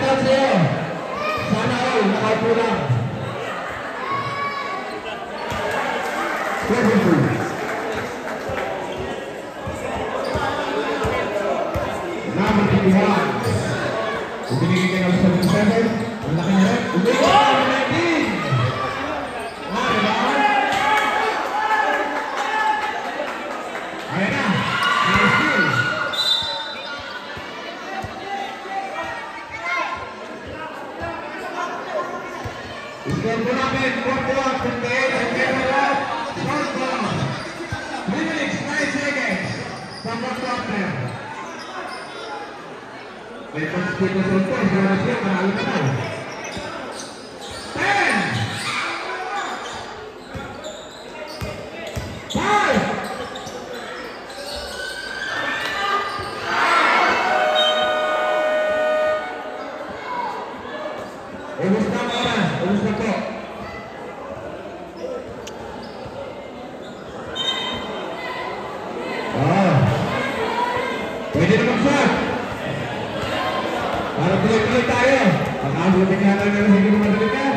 shoutout sa'yo. Sana all, nakaupo lang. Number 51. Ibinigay kayo ng 77. Ang laki niya rin. Ibinigay kayo ng 19. Diba? Ayan na. Nice kill. Score po namin. 4-1. 28. And then we're up. Short ball. 3 minutes, 9 seconds. From the partner. May pag-skip na sa ito. Sa siya, marami ka na. 10. 5. Ubus na mga oras. Ubus na po. Pwede na mag-shot. Para tuloy-tuloy tayo. Pag-abutin nga lang na hindi ko madalikan.